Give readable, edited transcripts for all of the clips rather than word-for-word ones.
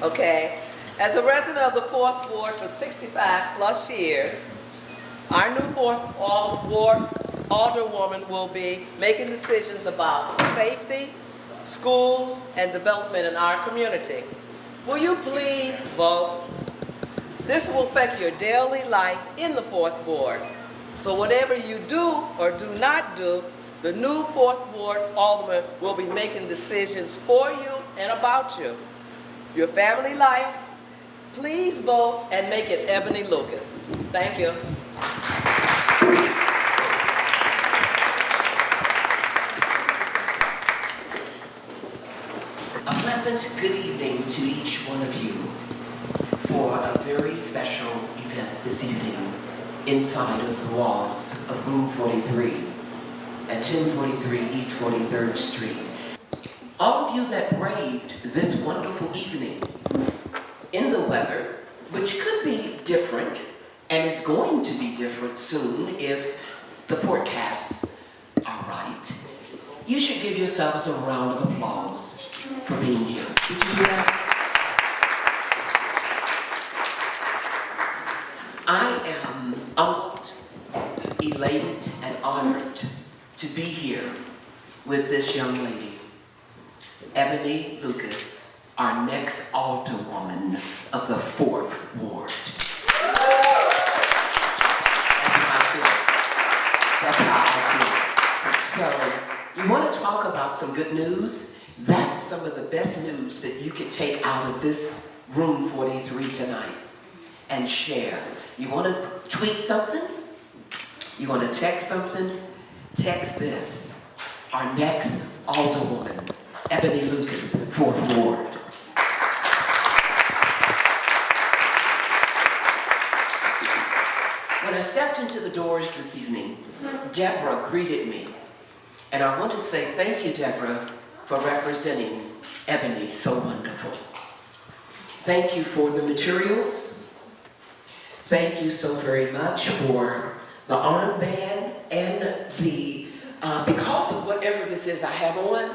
Okay? As a resident of the 4th Ward for 65 plus years, our new 4th Ward Alderwoman will be making decisions about safety, schools, and development in our community. Will you please vote? This will affect your daily life in the 4th Ward. So whatever you do or do not do, the new 4th Ward Alderman will be making decisions for you and about you. Your family life, please vote and make it Ebony Lucas. Thank you. A pleasant good evening to each one of you for a very special event this evening inside of the walls of room 43 at 1043 East 43rd Street. All of you that braved this wonderful evening in the weather, which could be different and is going to be different soon if the forecasts are right, you should give yourselves a round of applause for being here. Did you do that? I am humbled, elated, and honored to be here with this young lady, Ebony Lucas, our next alderwoman of the 4th Ward. That's how I feel. So, you want to talk about some good news? That's some of the best news that you could take out of this room 43 tonight and share. You want to tweet something? You want to text something? Text this. Our next alderwoman, Ebony Lucas, 4th Ward. When I stepped into the doors this evening, Deborah greeted me. And I want to say thank you, Deborah, for representing Ebony so wonderful. Thank you for the materials. Thank you so very much for the armband and the, because of whatever this is I have on,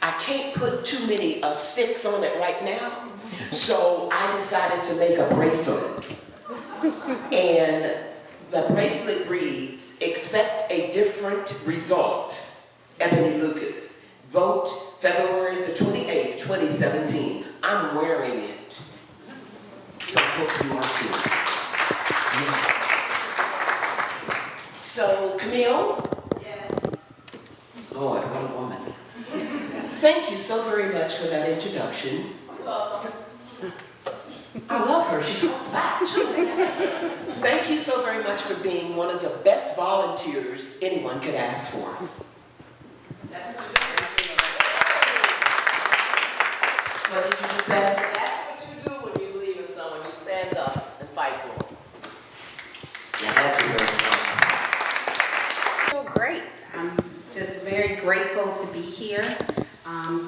I can't put too many sticks on it right now. So I decided to make a bracelet. And the bracelet reads, expect a different result. Ebony Lucas, vote February the 28th, 2017. I'm wearing it. So I hope you are too. Yeah. So, Camille? Yes. Lord, what a woman. Thank you so very much for that introduction. I love her. She comes back too. Thank you so very much for being one of the best volunteers anyone could ask for. What did you just say? That's what you do when you leave someone. You stand up and fight for them. Yeah, that deserves I feel great. I'm just very grateful to be here.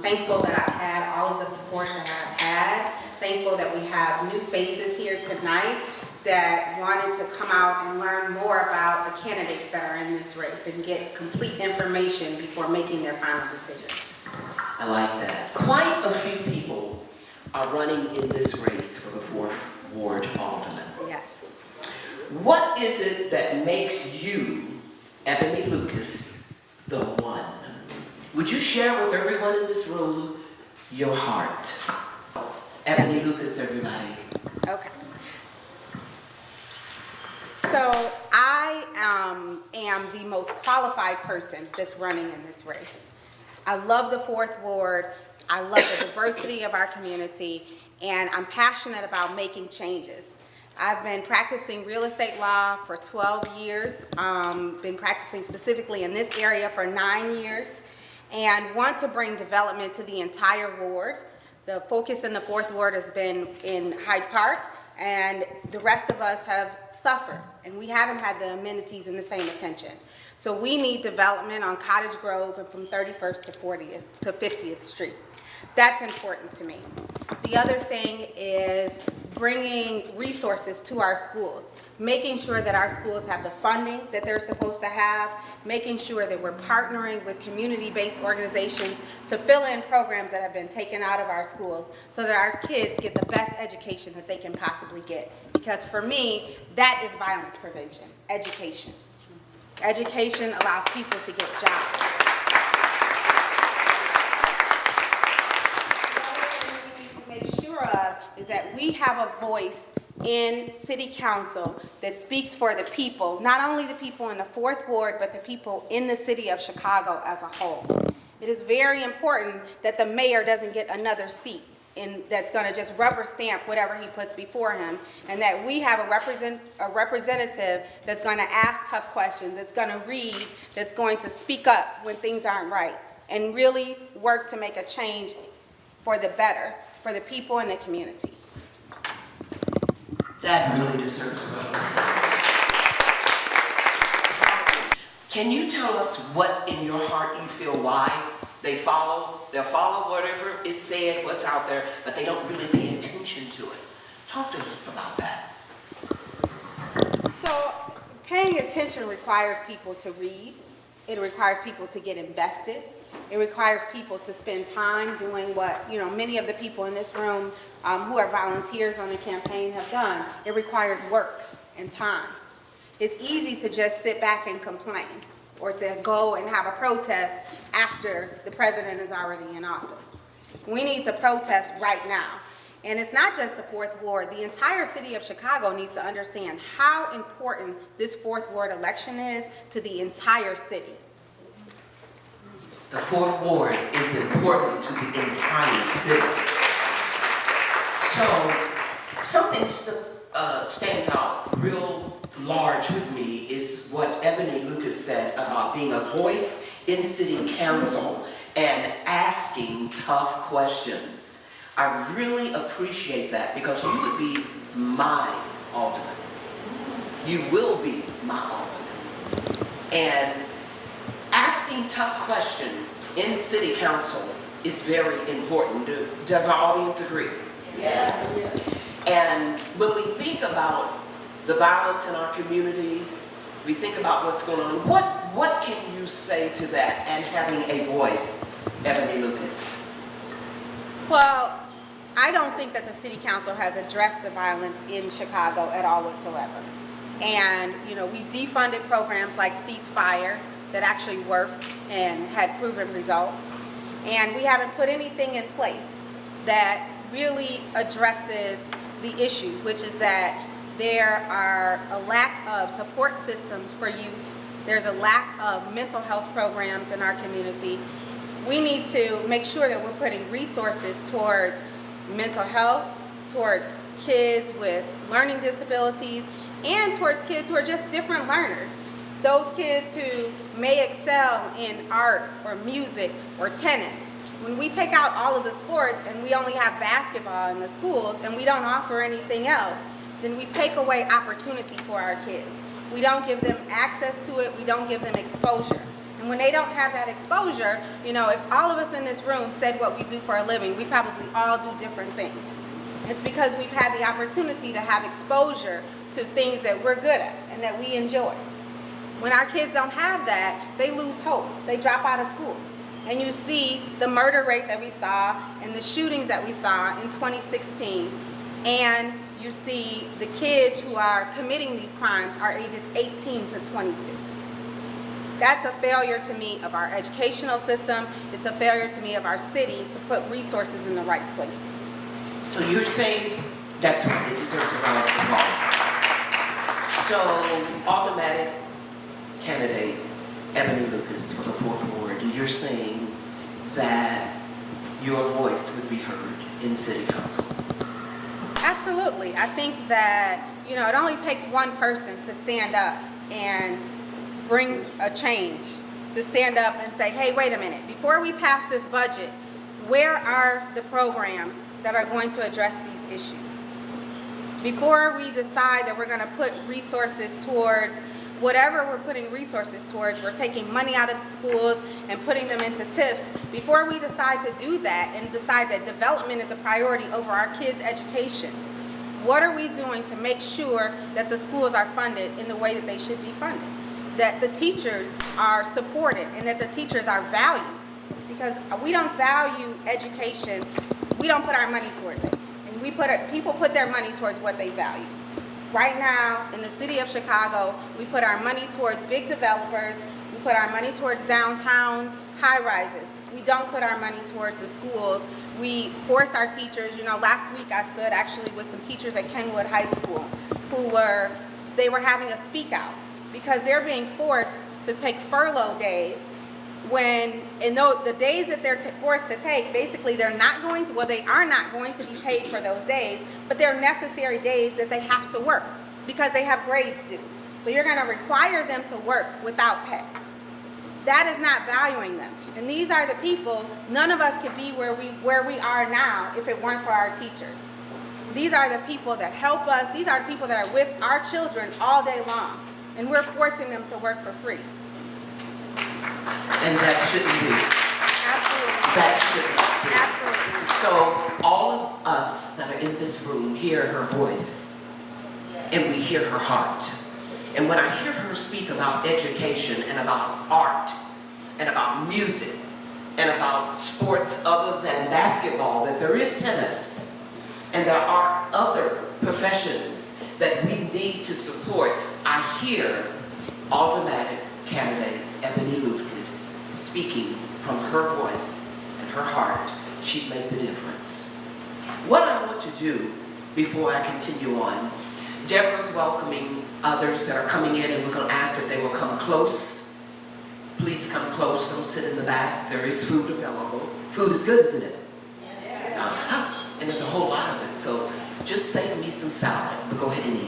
Thankful that I've had all of the support that I've had. Thankful that we have new faces here tonight that wanted to come out and learn more about the candidates that are in this race and get complete information before making their final decision. I like that. Quite a few people are running in this race for the 4th Ward Alderman. Yes. What is it that makes you, Ebony Lucas, the one? Would you share with everyone in this room your heart? Ebony Lucas, everybody. Okay. So I am the most qualified person that's running in this race. I love the 4th Ward. I love the diversity of our community, and I'm passionate about making changes. I've been practicing real estate law for 12 years, been practicing specifically in this area for 9 years, and want to bring development to the entire ward. The focus in the 4th Ward has been in Hyde Park, and the rest of us have suffered, and we haven't had the amenities and the same attention. So we need development on Cottage Grove and from 31st to 40th to 50th Street. That's important to me. The other thing is bringing resources to our schools. making sure that our schools have the funding that they're supposed to have, making sure that we're partnering with community-based organizations to fill in programs that have been taken out of our schools so that our kids get the best education that they can possibly get. Because for me, that is violence prevention, education. Education allows people to get jobs. What we need to make sure of is that we have a voice in City Council that speaks for the people, not only the people in the 4th Ward, but the people in the city of Chicago as a whole. It is very important that the mayor doesn't get another seat that's going to just rubber stamp whatever he puts before him, and that we have a representative that's going to ask tough questions, that's going to read, that's going to speak up when things aren't right, and really work to make a change for the better for the people in the community. That really deserves a round of applause. Can you tell us what in your heart you feel why they'll follow whatever is said, what's out there, but they don't really pay attention to it? Talk to us about that. So paying attention requires people to read. It requires people to get invested. It requires people to spend time doing what, many of the people in this room who are volunteers on the campaign have done. It requires work and time. It's easy to just sit back and complain or to go and have a protest after the president is already in office. We need to protest right now. And it's not just the 4th Ward. The entire city of Chicago needs to understand how important this 4th Ward election is to the entire city. The 4th Ward is important to the entire city. So, something stands out real large with me is what Ebony Lucas said about being a voice in city council and asking tough questions. I really appreciate that because you would be my alderman. You will be my alderman. And asking tough questions in city council is very important. Does our audience agree? Yes. And when we think about the violence in our community, we think about what's going on. What can you say to that and having a voice, Ebony Lucas? Well, I don't think that the city council has addressed the violence in Chicago at all whatsoever. And, we've defunded programs like Ceasefire that actually worked and had proven results. And we haven't put anything in place that really addresses the issue, which is that there are a lack of support systems for youth. There's a lack of mental health programs in our community. We need to make sure that we're putting resources towards mental health, towards kids with learning disabilities, and towards kids who are just different learners. Those kids who may excel in art or music or tennis. When we take out all of the sports and we only have basketball in the schools and we don't offer anything else, then we take away opportunity for our kids. We don't give them access to it. We don't give them exposure. And when they don't have that exposure, if all of us in this room said what we do for a living, we probably all do different things. It's because we've had the opportunity to have exposure to things that we're good at and that we enjoy. When our kids don't have that, they lose hope. They drop out of school. And you see the murder rate that we saw and the shootings that we saw in 2016. And you see the kids who are committing these crimes are ages 18 to 22. That's a failure to me of our educational system. It's a failure to me of our city to put resources in the right places. So you're saying that's right, it deserves a round of applause. So, automatic candidate Ebony Lucas for the 4th Ward, you're saying that your voice would be heard in City Council? Absolutely. I think that, it only takes one person to stand up and bring a change, to stand up and say, hey, wait a minute, before we pass this budget, where are the programs that are going to address these issues? Before we decide that we're going to put resources towards whatever we're putting resources towards, we're taking money out of the schools and putting them into TIFs. Before we decide to do that and decide that development is a priority over our kids' education, What are we doing to make sure that the schools are funded in the way that they should be funded? That the teachers are supported and that the teachers are valued. Because we don't value education, we don't put our money towards it. And people put their money towards what they value. Right now, in the city of Chicago, we put our money towards big developers, we put our money towards downtown high-rises. We don't put our money towards the schools. We force our teachers, last week I stood actually with some teachers at Kenwood High School they were having a speak out because they're being forced to take furlough days the days that they're forced to take, basically they are not going to be paid for those days, but they're necessary days that they have to work because they have grades due. So you're going to require them to work without pay. That is not valuing them. And these are the people, none of us could be where we are now if it weren't for our teachers. These are the people that help us. These are the people that are with our children all day long. And we're forcing them to work for free. And that shouldn't be. Absolutely. That shouldn't be. Absolutely. So all of us that are in this room hear her voice and we hear her heart. And when I hear her speak about education and about art and about music and about sports other than basketball, that there is tennis and there are other professions that we need to support, I hear automatic candidate Ebony Lucas speaking from her voice and her heart. She'd make the difference. What I want to do before I continue on, Deborah's welcoming others that are coming in, and we're going to ask that they will come close. Please come close. Don't sit in the back. There is food available. Food is good, isn't it? Yeah. And there's a whole lot of it. So just save me some salad. But go ahead and eat.